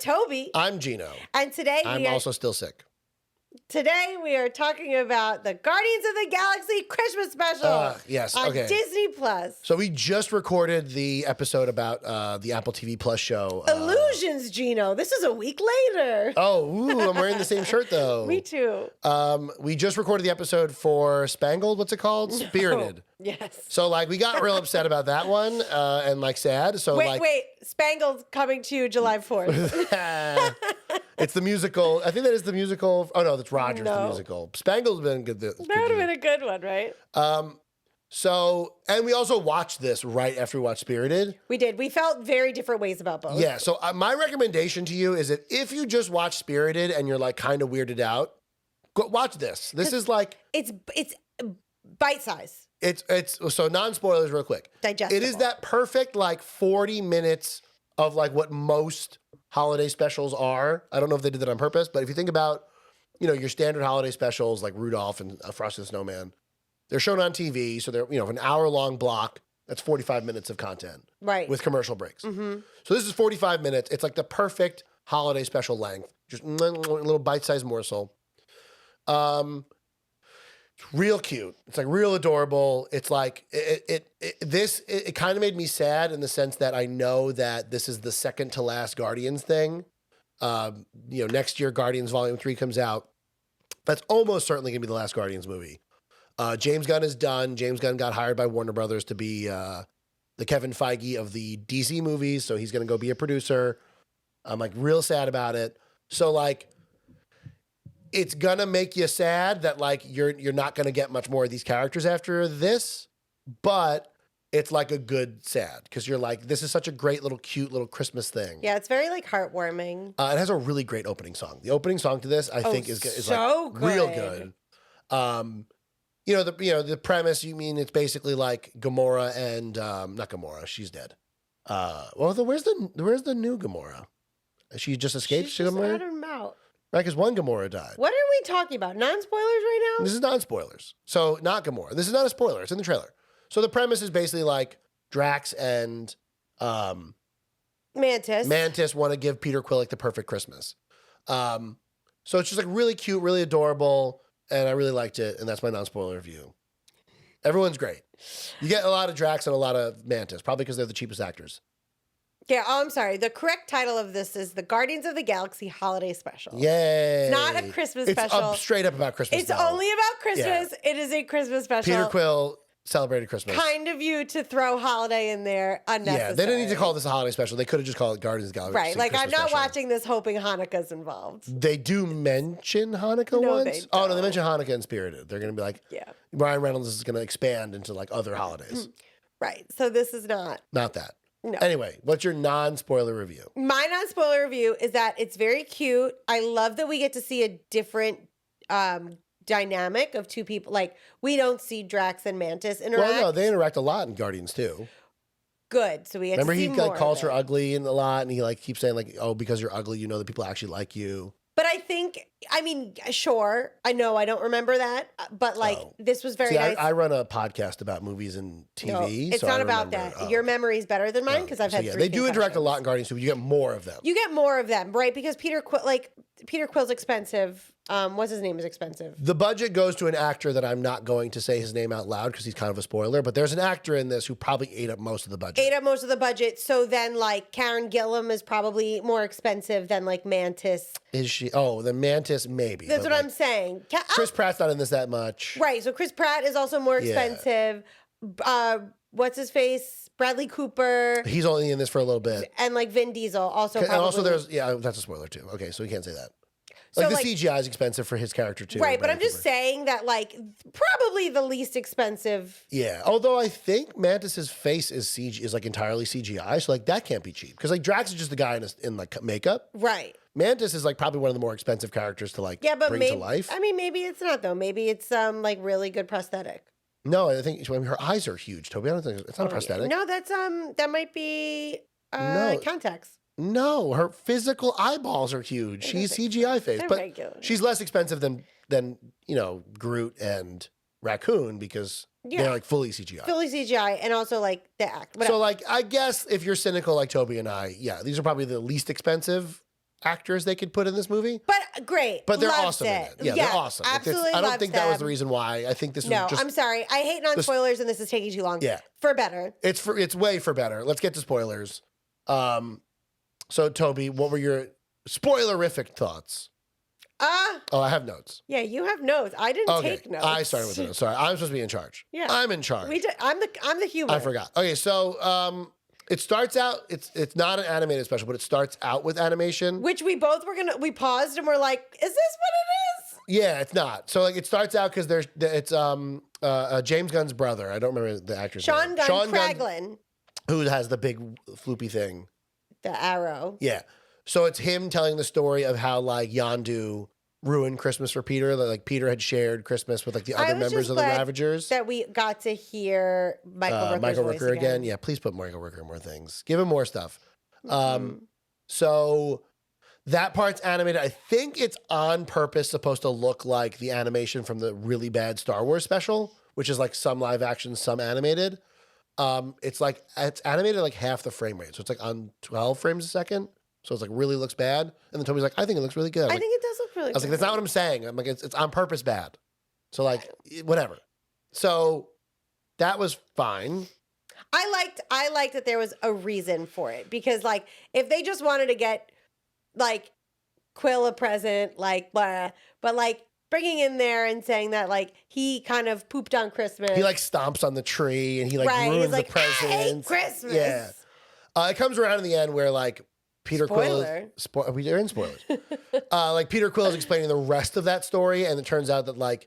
Toby. I'm Gino. And today I'm also still sick. Today we are talking about the Guardians of the Galaxy Christmas special. Yes, on okay. Disney Plus. So we just recorded the episode about the Apple TV Plus show. Illusions, Gino. This is a week later. I'm wearing the same shirt though. Me too. We just recorded the episode for Spangled. What's it called? Spirited. Yes. So like we got real upset about that one and like sad. So wait. Spangled coming to you July 4th. It's the musical. I think that is the musical. Oh no, that's Rogers the musical. Spangled's been good. That would have been a good one, right? So, and we also watched this right after we watched Spirited. We did. We felt very different ways about both. Yeah. So my recommendation to you is that if you just watch Spirited and you're like kind of weirded out, go watch this. This is like it's bite size. It's so non-spoilers real quick. Digestible. It is that perfect like 40 minutes of like what most holiday specials are. I don't know if they did that on purpose, but if you think about, your standard holiday specials like Rudolph and Frosty the Snowman, they're shown on TV. So they're, an hour-long block. That's 45 minutes of content. Right. With commercial breaks. Mm-hmm. So this is 45 minutes. It's like the perfect holiday special length. Just a little bite-sized morsel. It's real cute. It's like real adorable. It's like it kind of made me sad in the sense that I know that this is the second to last Guardians thing. Next year Guardians Volume 3 comes out. That's almost certainly gonna be the last Guardians movie. James Gunn is done. James Gunn got hired by Warner Brothers to be the Kevin Feige of the DC movies, so he's gonna go be a producer. I'm like real sad about it. So like it's gonna make you sad that like you're not gonna get much more of these characters after this, but it's like a good sad because you're like, this is such a great little cute little Christmas thing. Yeah, it's very like heartwarming. It has a really great opening song. The opening song to this, I think, is so like real good. The premise. You mean it's basically like Gamora and not Gamora. She's dead. Where's the new Gamora? She just escaped. She's just out and about. Right, because one Gamora died. What are we talking about? Non-spoilers right now? This is non-spoilers. So, not Gamora. This is not a spoiler. It's in the trailer. So, the premise is basically like Drax and Mantis want to give Peter Quill like the perfect Christmas. So, it's just like really cute, really adorable, and I really liked it, and that's my non-spoiler review. Everyone's great. You get a lot of Drax and a lot of Mantis, probably because they're the cheapest actors. Yeah, I'm sorry. The correct title of this is the Guardians of the Galaxy Holiday Special. Yay. It's not a Christmas special. It's straight up about Christmas. It's only about Christmas. Yeah. It is a Christmas special. Peter Quill celebrated Christmas. Kind of you to throw holiday in there unnecessary. Yeah, they didn't need to call this a holiday special. They could have just called it Guardians of the Galaxy. Right, like Christmas I'm not special. watching this hoping Hanukkah's involved. They do mention Hanukkah no, once? They don't. Oh, no, they mention Hanukkah and Spirited. They're going to be like, yeah. Ryan Reynolds is going to expand into like other holidays. Right, so this is not. Not that. No. Anyway, what's your non-spoiler review? My non-spoiler review is that it's very cute. I love that we get to see a different dynamic of two people. Like, we don't see Drax and Mantis interact. Well, no, they interact a lot in Guardians too. Good. So we get Remember to see he more like calls of her it. ugly and a lot, and he like keeps saying like, "Oh, because you're ugly, you know that people actually like you." But I think, sure, I know I don't remember that, but like this was very nice. I run a podcast about movies and TV. No, it's so not I about remember. that. Your memory is better than mine because I've had three they do interact a concussions. lot in Guardians too, but you get more of them. You get more of them, right? Because Peter Quill's expensive. What's his name is expensive. The budget goes to an actor that I'm not going to say his name out loud because he's kind of a spoiler, but there's an actor in this who probably ate up most of the budget. So then like Karen Gillan is probably more expensive than like Mantis. Is she? Oh, the Mantis maybe. That's what I'm saying. Chris Pratt's not in this that much. Right. So Chris Pratt is also more expensive. What's his face? Bradley Cooper. He's only in this for a little bit. And like Vin Diesel also probably. And also there's, that's a spoiler too. Okay, so we can't say that. Like the CGI is expensive for his character too. Right, but I'm just saying that like probably the least expensive. Yeah, although I think Mantis's face is like entirely CGI, so like that can't be cheap because like Drax is just the guy in like makeup. Right. Mantis is like probably one of the more expensive characters to like bring to life. I mean, maybe it's not though. Maybe it's like really good prosthetic. No, I think her eyes are huge, Toby. I don't think it's not a prosthetic. Yeah. No, that's that might be contacts. No, her physical eyeballs are huge. She's CGI face, but regular. She's less expensive than Groot and Raccoon because they're like fully CGI. Fully CGI, and also like the act. So like, I guess if you're cynical like Toby and I, these are probably the least expensive actors they could put in this movie. But great. But they're Loved awesome it. in it. Yeah, they're awesome. Absolutely. I don't loved think that was the them. reason why. I think this No, was just. I'm sorry. I hate non-spoilers, and this is taking too long. Yeah. For better. It's way for better. Let's get to spoilers. So Toby, what were your spoilerific thoughts? Oh, I have notes. Yeah, you have notes. I didn't take notes. I started with the notes. Sorry, I'm supposed to be in charge. Yeah. I'm in charge. I'm the humor. I forgot. Okay, so it starts out. It's not an animated special, but it starts out with animation. Which we paused and we're like, is this what it is? Yeah, it's not. So like it starts out because it's James Gunn's brother. I don't remember the actor's Sean name. Gunn Kraglin. Who has the big floopy thing. The arrow. Yeah. So it's him telling the story of how like Yondu ruined Christmas for Peter. Like Peter had shared Christmas with like the other members of the Ravagers. That we got to hear Michael Rooker again. Yeah, please put Michael Rooker in more things. Give him more stuff. So that part's animated. I think it's on purpose supposed to look like the animation from the really bad Star Wars special, which is like some live action, some animated. It's animated like half the frame rate. So it's like on 12 frames a second. So it's like really looks bad. And then Toby's like, I think it looks really good. I think it does look really good. I was like, that's not what I'm saying. I'm like, it's on purpose bad. So like, whatever. So that was fine. I liked that there was a reason for it, because like if they just wanted to get like Quill a present, like blah, but like bringing in there and saying that like he kind of pooped on Christmas. He like stomps on the tree and he like right. ruins He's like, the presents. I hate Christmas. Yeah. It comes around in the end where like Peter Spoiler. Quill. We are in spoilers. Like Peter Quill is explaining the rest of that story, and it turns out that like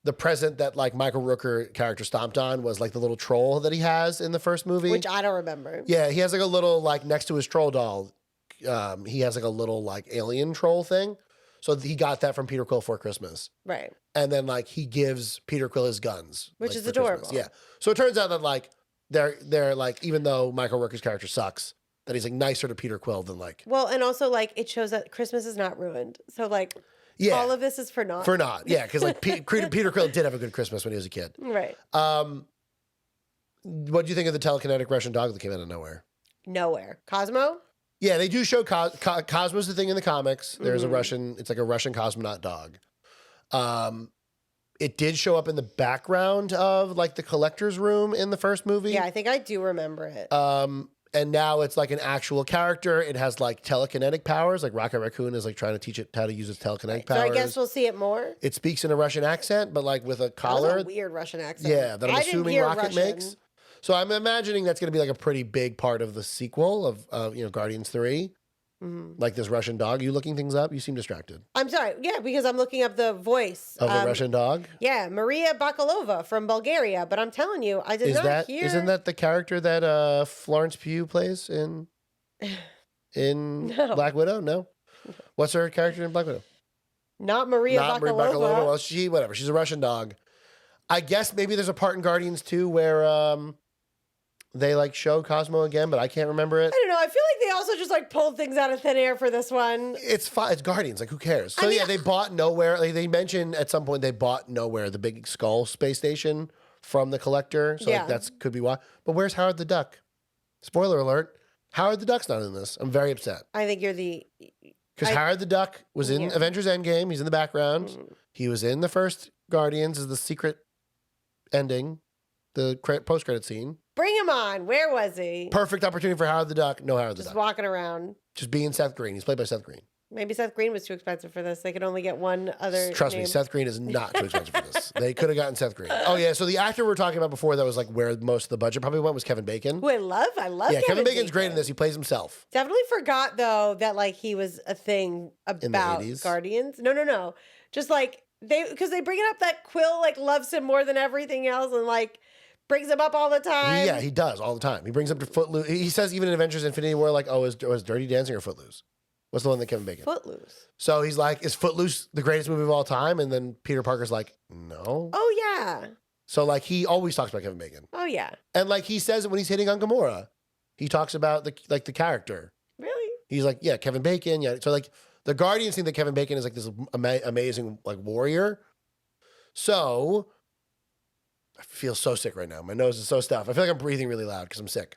the present that like Michael Rooker character stomped on was like the little troll that he has in the first movie, which I don't remember. Yeah, he has like a little like next to his troll doll. He has like a little like alien troll thing. So he got that from Peter Quill for Christmas. Right. And then like he gives Peter Quill his guns. Which like, is for adorable. Christmas. Yeah. So it turns out that like they're like, even though Michael Rooker's character sucks, that he's like nicer to Peter Quill than like. Well, and also like it shows that Christmas is not ruined. So like all of this is for naught. For naught. Yeah. Because like Peter Quill did have a good Christmas when he was a kid. Right. What do you think of the telekinetic Russian dog that came out of nowhere? Nowhere. Cosmo? Yeah, they do show Cosmo's the thing in the comics. There's a Russian, it's like a Russian cosmonaut dog. It did show up in the background of like the collector's room in the first movie. Yeah, I think I do remember it. And now it's like an actual character. It has like telekinetic powers. Like Rocket Raccoon is like trying to teach it how to use its telekinetic powers. So I guess we'll see it more. It speaks in a Russian accent, but like with a collar. That was a weird Russian accent. Yeah, that I'm assuming Rocket Russian. makes. So I'm imagining that's going to be like a pretty big part of the sequel of Guardians 3. Like this Russian dog. You looking things up? You seem distracted. I'm sorry. Yeah, because I'm looking up the voice. Of the Russian dog? Yeah, Maria Bakalova from Bulgaria. But I'm telling you, I did not hear. Isn't that the character that Florence Pugh plays in No. Black Widow? No? What's her character in Black Widow? Not Maria Not Bakalova. Maria Bakalova. Well, she's a Russian dog. I guess maybe there's a part in Guardians 2 where they like show Cosmo again, but I can't remember it. I don't know. I feel like they also just like pulled things out of thin air for this one. It's fine. It's Guardians. Like, who cares? So yeah, they bought Nowhere. Like they mentioned at some point they bought Nowhere, the big skull space station from the collector. So like that's could be why. But where's Howard the Duck? Spoiler alert. Howard the Duck's not in this. I'm very upset. I think you're the... Because Howard the Duck was in Avengers Endgame. He's in the background. He was in the first Guardians as the secret ending, the post-credit scene. Bring him on. Where was he? Perfect opportunity for Howard the Duck. No Howard the Duck. Just walking around. Just being Seth Green. He's played by Seth Green. Maybe Seth Green was too expensive for this. They could only get one other Trust me, Seth Green is not too expensive for this. They could have gotten Seth Green. Oh, yeah. So the actor we were talking about before that was like where most of the budget probably went was Kevin Bacon. Who I love. Yeah, Kevin Bacon's great in this. He plays himself. Definitely forgot, though, that like he was a thing about Guardians. No. Just like because they bring it up that Quill like loves him more than everything else and like brings him up all the time. Yeah, he does all the time. He brings up to Footloose. He says even in Avengers Infinity War, like, oh, is Dirty Dancing or Footloose? What's the one that Kevin Bacon? Footloose. So he's like, is Footloose the greatest movie of all time? And then Peter Parker's like, no. Oh, yeah. So like he always talks about Kevin Bacon. Oh, yeah. And like he says it when he's hitting on Gamora. He talks about the character. Really? He's like, yeah, Kevin Bacon. Yeah. So like the Guardians think that Kevin Bacon is like this amazing like warrior. So I feel so sick right now. My nose is so stuffed. I feel like I'm breathing really loud because I'm sick.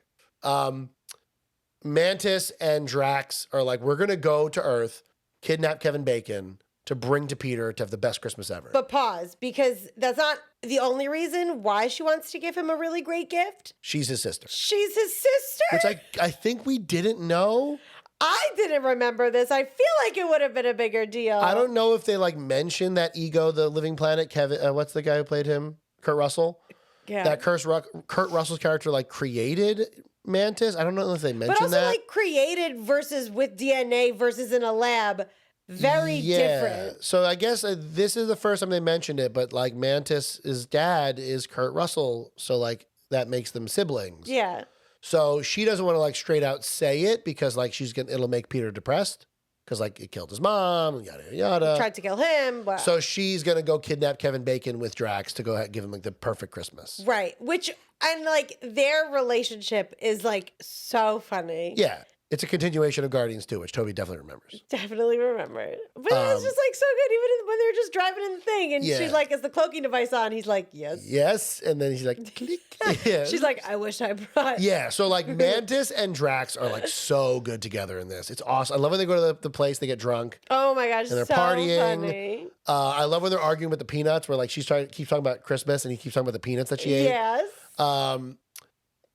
Mantis and Drax are like, we're going to go to Earth, kidnap Kevin Bacon to bring to Peter to have the best Christmas ever. But pause, because that's not the only reason why she wants to give him a really great gift. She's his sister. She's his sister? Which I think we didn't know. I didn't remember this. I feel like it would have been a bigger deal. I don't know if they like mentioned that Ego, the Living Planet, Kevin, what's the guy who played him? Kurt Russell? Yeah. That Kurt Russell's character like created Mantis. I don't know if they mentioned but also that. like created versus with DNA versus in a lab. Very different. So I guess this is the first time they mentioned it, but like Mantis's dad is Kurt Russell. So like that makes them siblings. Yeah. So she doesn't want to like straight out say it because like it'll make Peter depressed because like it killed his mom, yada, yada, yada. Tried to kill him. Wow. So she's going to go kidnap Kevin Bacon with Drax to go ahead and give him like the perfect Christmas. Right. And like their relationship is like so funny. Yeah. It's a continuation of Guardians 2, which Toby definitely remembers. Definitely remember it. But it was just like so good, even when they were just driving in the thing. And she's like, is the cloaking device on? He's like, yes. Yes. And then he's like, click. Yes. She's like, I wish I brought. Yeah. So like Mantis and Drax are like so good together in this. It's awesome. I love when they go to the place, they get drunk. Oh my gosh. And they're so partying. Funny. I love when they're arguing with the peanuts where like keeps talking about Christmas and he keeps talking about the peanuts that she ate. Yes. I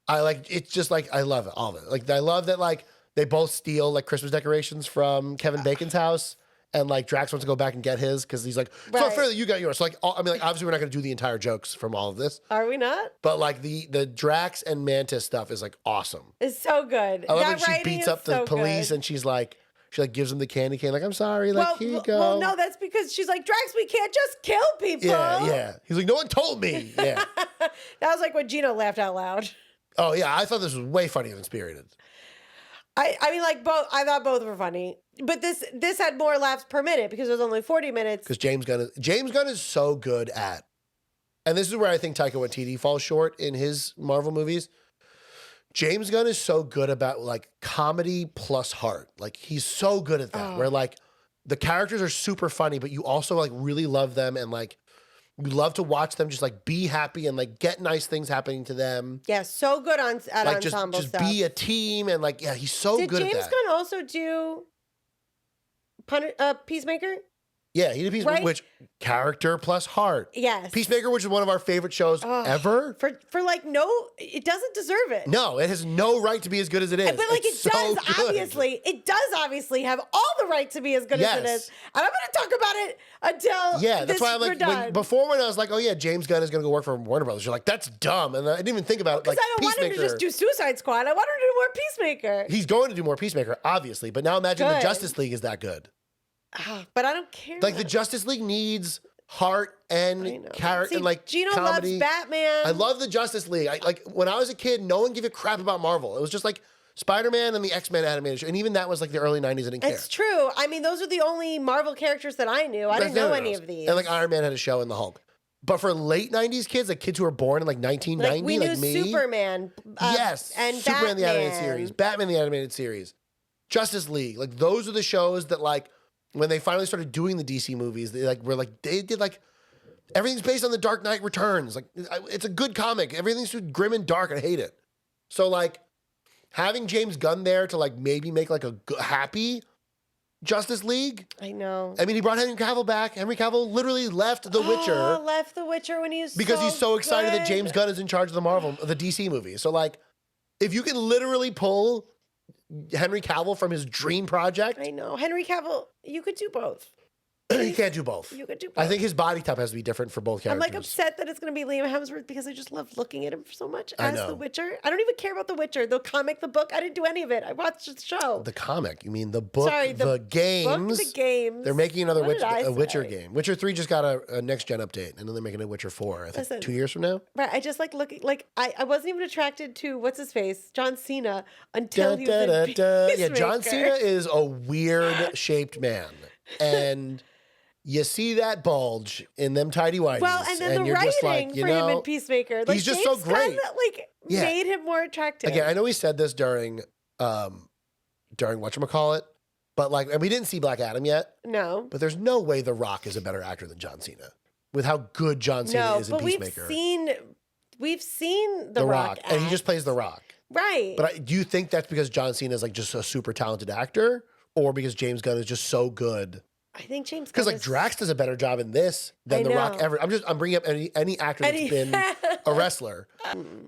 like, it's just like, I love it. All of it. Like, I love that like, they both steal like Christmas decorations from Kevin Bacon's house, and like Drax wants to go back and get his because he's like, it's not fair that you got yours. So like, I mean, like obviously we're not going to do the entire jokes from all of this. Are we not? But like the Drax and Mantis stuff is like awesome. It's so good. I love when she beats up the police and she gives him the candy cane like I'm sorry, like here you go. Well, no, that's because she's like Drax. We can't just kill people. Yeah. He's like, no one told me. Yeah. That was like when Gino laughed out loud. Oh yeah, I thought this was way funnier than Spirited. I mean, like both. I thought both were funny, but this had more laughs per minute because it was only 40 minutes. Because James Gunn is so good at, and this is where I think Taika Waititi falls short in his Marvel movies. James Gunn is so good about like comedy plus heart. Like he's so good at that. Where like the characters are super funny, but you also like really love them and like you love to watch them just like be happy and like get nice things happening to them. Yeah, so good at like ensemble just stuff. Be a team and like he's so good at that. Did James Gunn also do Peacemaker? Yeah, he did Peacemaker, which character plus heart. Yes. Peacemaker, which is one of our favorite shows ever. For like it doesn't deserve it. No, it has no right to be as good as it is. But like it does obviously have all the right to be as good as it is. And I'm going to talk about it until that's why I'm like, before when I was like, oh yeah, James Gunn is going to go work for Warner Brothers, you're like, that's dumb. And I didn't even think about it. Like, I don't want him to just do Suicide Squad. I want him to do more Peacemaker. He's going to do more Peacemaker, obviously. But now imagine the Justice League is that good. But I don't care. Like the Justice League needs heart and character and like Gino comedy. loves Batman. I love the Justice League. Like when I was a kid, no one gave a crap about Marvel. It was just like Spider-Man and the X-Men animated show. And even that was like the early 90s. I didn't care. It's true. I mean, those are the only Marvel characters that I knew. I didn't know any of these. And like Iron Man had a show in the Hulk. But for late 90s kids, like kids who were born in like 1990, we knew like me. Superman. Yes. And Superman the animated series. Batman the animated series. Justice League. Like those are the shows that like when they finally started doing the DC movies, they did like everything's based on the Dark Knight Returns. Like it's a good comic. Everything's too grim and dark. I hate it. So like having James Gunn there to like maybe make like a happy Justice League. I know. I mean, he brought Henry Cavill back. Henry Cavill literally left The Witcher. Left The Witcher when he was because he's so excited good. that James Gunn is in charge of the DC movies. So like, if you can literally pull Henry Cavill from his dream project. I know. Henry Cavill, you could do both. You can't do both. You could do both. I think his body type has to be different for both characters. I'm like upset that it's going to be Liam Hemsworth because I just love looking at him so much as The Witcher. I don't even care about The Witcher. The comic, the book, I didn't do any of it. I watched the show. The comic? You mean the book? Sorry, the games? Book, the games. They're making another Witcher game. Witcher 3 just got a next gen update, and then they're making a Witcher 4. I think 2 years from now. Right. I just like looking like I wasn't even attracted to what's his face, John Cena, until he was in Peacemaker. Yeah, John Cena is a weird shaped man, and you see that bulge in them tidy whities. Well, and then the writing for him in Peacemaker. Like, he's just so great. Made him more attractive. Again, I know we said this during whatchamacallit, but like, and we didn't see Black Adam yet. No. But there's no way The Rock is a better actor than John Cena. With how good John Cena is in Peacemaker. We've seen The Rock and he just plays The Rock. Right. But do you think that's because John Cena is like just a super talented actor, or because James Gunn is just so good? I think James Gunn Because like Drax does a better job in this than The Rock ever. I'm bringing up any actor that's been a wrestler.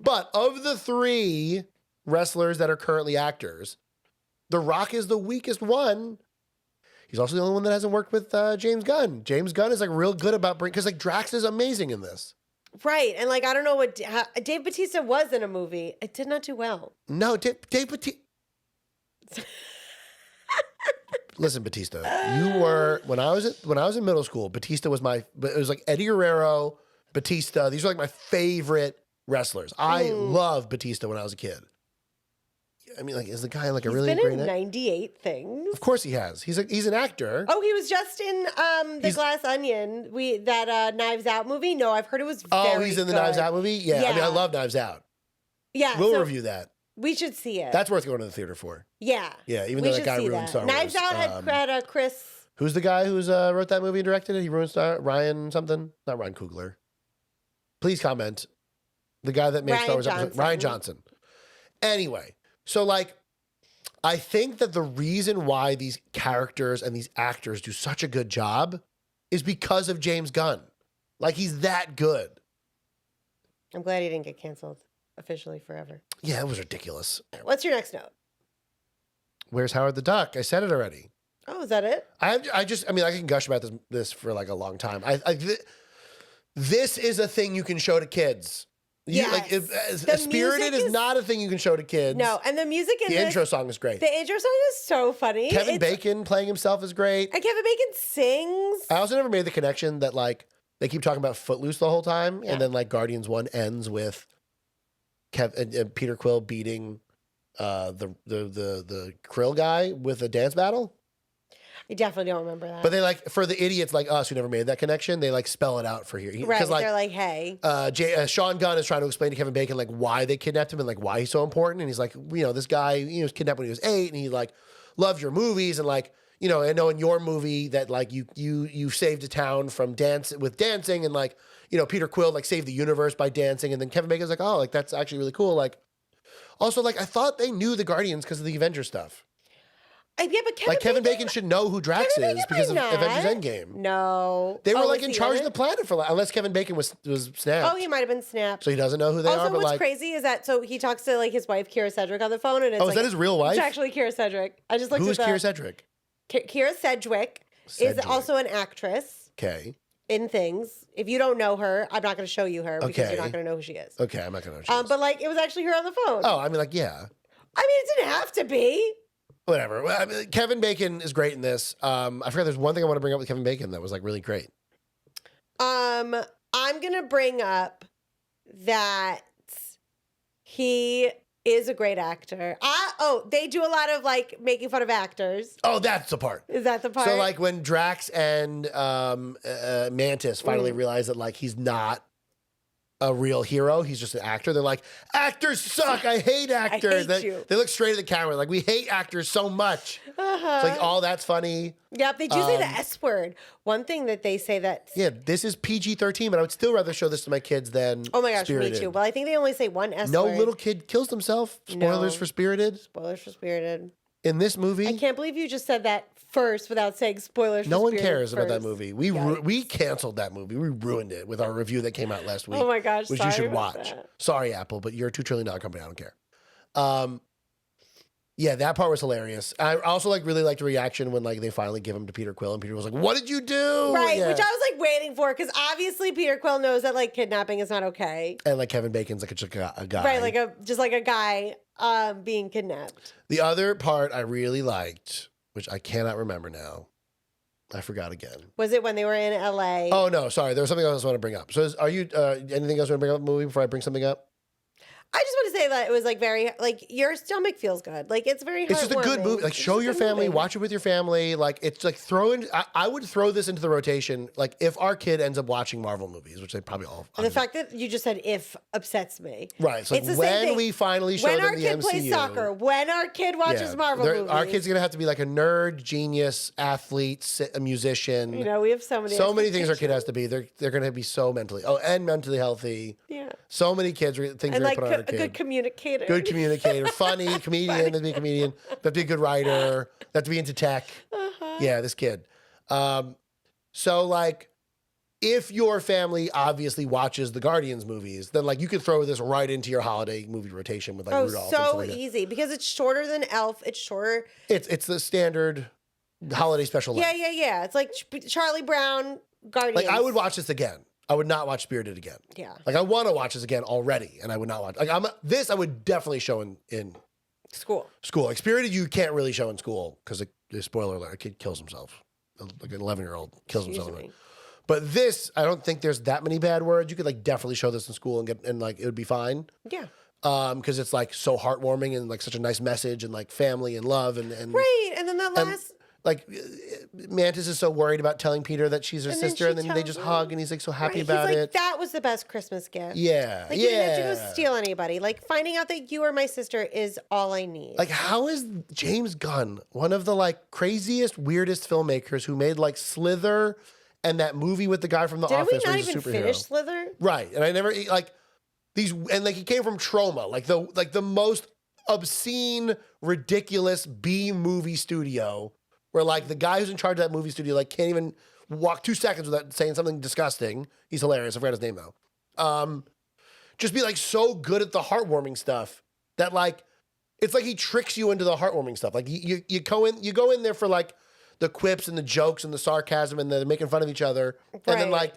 But of the 3 wrestlers that are currently actors, The Rock is the weakest one. He's also the only one that hasn't worked with James Gunn. James Gunn is like real good about because like Drax is amazing in this. Right. And like, I don't know what Dave Bautista was in a movie. It did not do well. No, Dave Bautista. Listen, Batista, you were when I was in middle school. Batista was it was like Eddie Guerrero, Batista. These were like my favorite wrestlers. I loved Batista when I was a kid. I mean, like, is the guy like a really great actor? 98 things. Of course he has. He's an actor. Oh, he was just in the Glass Onion. That Knives Out movie. No, I've heard it was. Oh, he's in the Knives Out movie. Yeah, I mean, I love Knives Out. Yeah, we'll review that. We should see it. That's worth going to the theater for. Yeah. Yeah, even though that guy ruined Star Wars. Knives Out had Chris. Who's the guy who's wrote that movie and directed it? He ruined Ryan something? Not Ryan Coogler. Please comment. The guy that made Star Wars episode. Ryan Johnson. Anyway, so like, I think that the reason why these characters and these actors do such a good job is because of James Gunn. Like, he's that good. I'm glad he didn't get canceled officially forever. Yeah, it was ridiculous. What's your next note? Where's Howard the Duck? I said it already. Oh, is that it? I mean, I can gush about this for like a long time. This is a thing you can show to kids. Spirited is not a thing you can show to kids. No, and the music in the intro song is great. The intro song is so funny. Kevin Bacon playing himself is great. And Kevin Bacon sings. I also never made the connection that like they keep talking about Footloose the whole time, and then like Guardians 1 ends with Peter Quill beating the Krill guy with a dance battle. I definitely don't remember that. But they like, for the idiots like us who never made that connection, they like spell it out for here. Right, like, they're like, hey. Sean Gunn is trying to explain to Kevin Bacon like why they kidnapped him and like why he's so important. And he's like, this guy, was kidnapped when he was 8, and he like loved your movies, and like, I know in your movie that like you saved a town from dancing, and like, Peter Quill like saved the universe by dancing, and then Kevin Bacon's like, oh, like that's actually really cool. Like, also like I thought they knew the Guardians because of the Avengers stuff. Yeah, but Kevin Bacon should know who Drax is because of Avengers Endgame. No. They were like in charge of the planet for unless Kevin Bacon was snapped. Oh, he might have been snapped. So he doesn't know who they are. Also, what's crazy is that he talks to like his wife Kira Sedgwick on the phone, and it's is that his real wife? It's actually Kira Sedgwick. I just looked Who at is Kira Sedgwick? Kira Sedgwick is also an actress. Okay. In things. If you don't know her, I'm not going to show you her because you're not going to know who she is. Okay, I'm not going to know who she is. But like, it was actually her on the phone. Oh, I mean, like, yeah. I mean, it didn't have to be. Whatever. I mean, Kevin Bacon is great in this. I forgot there's one thing I want to bring up with Kevin Bacon that was like really great. I'm gonna bring up that he is a great actor. They do a lot of like making fun of actors. Oh, that's the part. Is that the part? So like when Drax and Mantis finally realize that like he's not a real hero, he's just an actor. They're like, actors suck. I hate actors. I hate you. They look straight at the camera like, we hate actors so much. It's like, all that's funny. Yep, they do say the S word. One thing that they say that... Yeah, this is PG-13, but I would still rather show this to my kids than Oh my gosh, Spirited. me too. Well, I think they only say one S word. No little kid kills themselves. Spoilers for Spirited. Spoilers for Spirited. In this movie... I can't believe you just said that first without saying spoilers for No one Spirited cares about that first. movie. We canceled that movie. We ruined it with our review that came out last week. Oh my gosh, which sorry you should about watch. that. Sorry, Apple, but you're a $2 trillion company. I don't care. Yeah, that part was hilarious. I also really liked the reaction when like they finally give him to Peter Quill, and Peter was like, "What did you do?" Right, Yeah. which I was like waiting for because obviously Peter Quill knows that like kidnapping is not okay. And like Kevin Bacon's like a guy, Right, like a guy being kidnapped. The other part I really liked, which I cannot remember now. I forgot again. Was it when they were in LA? Oh no, sorry. There was something else I want to bring up. So, are you anything else you want to bring up in the movie before I bring something up? I just want to say that it was like very like your stomach feels good. Like it's very. It's just a good movie. Like show your family, watch it with your family. Like it's like I would throw this into the rotation. Like if our kid ends up watching Marvel movies, which they probably all. And the fact that you just said "if" upsets me. Right. So like when we finally show them the MCU, when our kid plays soccer, when our kid watches Marvel movies, our kid's gonna have to be like a nerd, genius, athlete, a musician. You know, we have so many things our kid has to be. They're gonna be so mentally and mentally healthy. Yeah. So many things we're gonna put on smart a kid. good communicator. Good communicator, funny, comedian, have to be a comedian, have to be a good writer, have to be into tech. Yeah, this kid. So like, if your family obviously watches the Guardians movies, then like you could throw this right into your holiday movie rotation with like Rudolph. And stuff So like that. easy because it's shorter than Elf. It's shorter. It's the standard holiday special. Yeah. It's like Charlie Brown, Guardians. Like I would watch this again. I would not watch Spirited again. Yeah. Like I want to watch this again already, and I would not watch. Like this, I would definitely show in school. Like Spirited, you can't really show in school because spoiler alert, a kid kills himself. Like an 11-year-old kills himself. But this, I don't think there's that many bad words. You could like definitely show this in school and like it would be fine. Yeah. Because it's like so heartwarming and like such a nice message and like family and love and right. And then that last. Like Mantis is so worried about telling Peter that she's her sister, and then they just hug, and he's like so happy about it. That was the best Christmas gift. Yeah, like you didn't have to go steal anybody. Like finding out that you are my sister is all I need. Like how is James Gunn one of the like craziest, weirdest filmmakers who made like Slither and that movie with the guy from The Office? Did we not where he's a even superhero. finish Slither? Right, and I never like these, and like he came from Trauma, like the most obscene, ridiculous B movie studio. Where like the guy who's in charge of that movie studio like can't even walk 2 seconds without saying something disgusting. He's hilarious. I forgot his name though. Just be like so good at the heartwarming stuff that like it's like he tricks you into the heartwarming stuff. Like you go in there for like the quips and the jokes and the sarcasm and the making fun of each other, and then like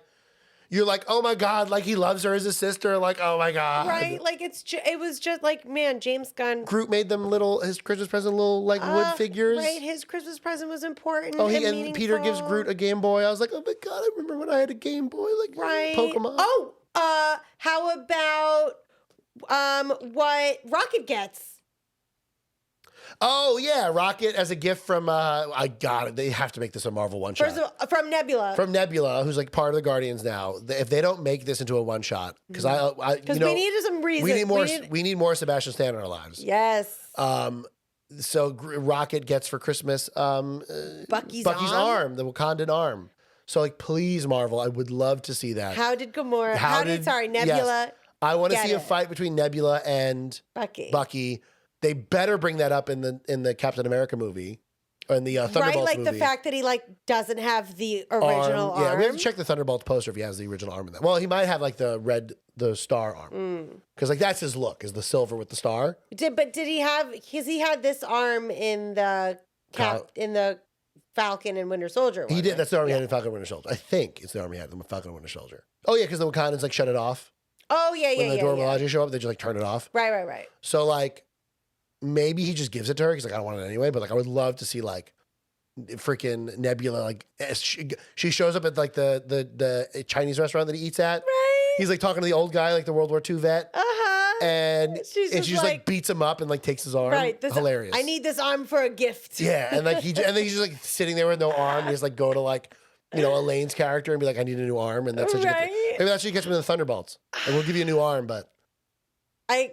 you're like, oh my God, like he loves her as a sister. Like, oh my God. Right. Like it was just like, man, James Gunn. Groot made them his Christmas present, little like wood figures. Right. His Christmas present was important. Oh, and Peter gives Groot a Game Boy. I was like, oh my God, I remember when I had a Game Boy, like Pokemon. Oh, how about what Rocket gets? Oh yeah, Rocket as a gift from I got it. They have to make this a Marvel one shot. First of all, from Nebula. From Nebula, who's like part of the Guardians now. If they don't make this into a one shot, because we need some reason. We need more Sebastian Stan in our lives. Yes. So Rocket gets for Christmas Bucky's arm, the Wakandan arm. So like, please Marvel, I would love to see that. How did Gamora? Nebula? Yes. I want to see a fight between Nebula and Bucky. They better bring that up in the Captain America movie, or in the Thunderbolts movie. Right, like the fact that he like doesn't have the original arm. Yeah, we have to check the Thunderbolts poster if he has the original arm in that. Well, he might have like the star arm, because like that's his look, is the silver with the star. Did he have? Because he had this arm in the Falcon and Winter Soldier. He did. That's the arm he had in Falcon and Winter Soldier. I think it's the arm he had in the Falcon and Winter Soldier. Oh yeah, because the Wakandans like shut it off. Oh yeah, when the Dora Milaje show up, they just like turn it off. Right. So like, maybe he just gives it to her. He's like, I don't want it anyway. But like, I would love to see like freaking Nebula. Like she shows up at like the Chinese restaurant that he eats at. Right. He's like talking to the old guy, like the World War II vet. And she just like beats him up and like takes his arm. Right. Hilarious. I need this arm for a gift. Yeah. And like and then he's just like sitting there with no arm. He just like go to like, Elaine's character and be like, I need a new arm. And that's maybe that's what he gets me in the Thunderbolts. And we'll give you a new arm, but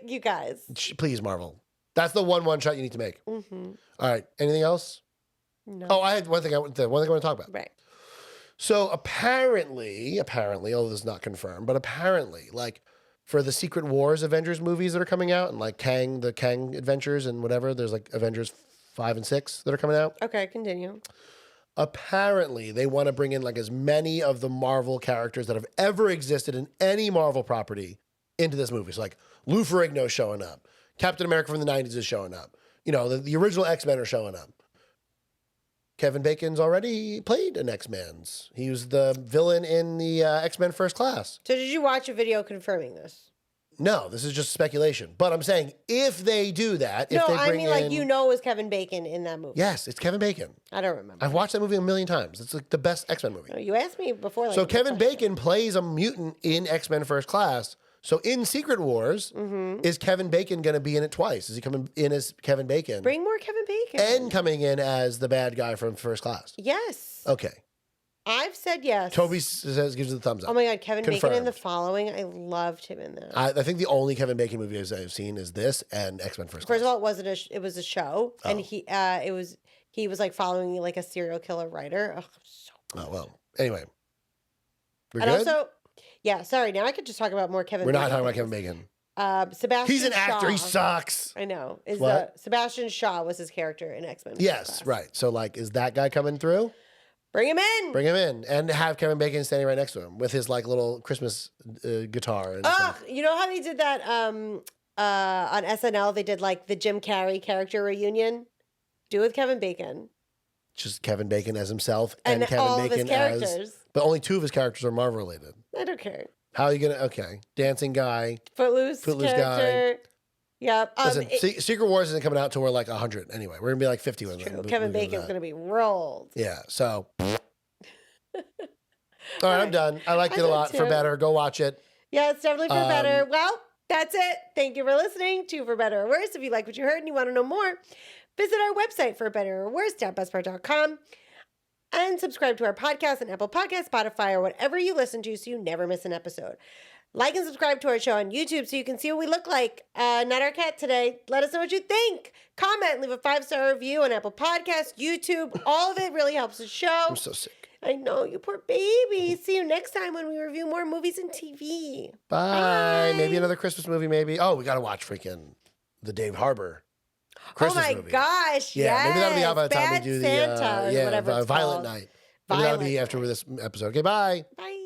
you guys. Please, Marvel. That's the one shot you need to make. Mm-hmm. All right. Anything else? No. Oh, I had one thing I want to talk about. Right. So apparently, although this is not confirmed, but apparently, like for the Secret Wars Avengers movies that are coming out, and like the Kang Adventures and whatever, there's like Avengers 5 and 6 that are coming out. Okay, continue. Apparently, they want to bring in like as many of the Marvel characters that have ever existed in any Marvel property into this movie. So like Lou Ferrigno's showing up. Captain America from the 90s is showing up. The original X-Men are showing up. Kevin Bacon's already played an X-Men's. He was the villain in the X-Men First Class. So did you watch a video confirming this? No, this is just speculation. But I'm saying if they do that, if they bring in... it was Kevin Bacon in that movie. Yes, it's Kevin Bacon. I don't remember. I've watched that movie a million times. It's like the best X-Men movie. No, you asked me before. So Kevin Bacon plays a mutant in X-Men First Class. So in Secret Wars, is Kevin Bacon going to be in it twice? Is he coming in as Kevin Bacon? Bring more Kevin Bacon. And coming in as the bad guy from First Class? Yes. Okay. I've said yes. Toby gives it the thumbs up. Oh my God, Kevin Confirmed. Bacon in The Following. I loved him in that. I think the only Kevin Bacon movie I've seen is this and X-Men First Class. First of all, it was a show, and he was like following like a serial killer writer. Oh well. Anyway, we're and good. Also, yeah. Sorry. Now I could just talk about more Kevin. We're Bacon not talking about Kevin Bacon. Sebastian He's an actor. Shaw. He sucks. I know. What? Sebastian Shaw was his character in X-Men. Yes, right. So, like, is that guy coming through? Bring him in. Bring him in and have Kevin Bacon standing right next to him with his like little Christmas guitar. And stuff. You know how they did that on SNL? They did like the Jim Carrey character reunion. Do it with Kevin Bacon. Just Kevin Bacon as himself and Kevin all Bacon of his characters. but only 2 of his characters are Marvel related. I don't care. How are you gonna? Okay, dancing guy, Footloose character. guy. Yep. Listen, Secret Wars isn't coming out till we're like 100 anyway. We're gonna be like 50 when true. Kevin Bacon's gonna be rolled. Yeah. So. All right, I'm done. I liked it a lot. For better, go watch it. Yeah, it's definitely for better. Well, that's it. Thank you for listening to For Better or Worse. If you like what you heard and you want to know more, visit our website for better or worse.buzzsprout.com and subscribe to our podcast on Apple Podcasts, Spotify, or whatever you listen to so you never miss an episode. Like and subscribe to our show on YouTube so you can see what we look like. Not our cat today. Let us know what you think. Comment, leave a 5-star review on Apple Podcasts, YouTube. All of it really helps the show. I'm so sick. I know, you poor baby. See you next time when we review more movies and TV. Bye. Maybe another Christmas movie, maybe. Oh, we got to watch freaking the Dave Harbor Christmas movie. Oh my gosh, yeah, yes. maybe that'll be out by the time we Bad do Santa, the whatever it's Violent called. Night. Maybe that'll be after this episode. Okay, bye. Bye.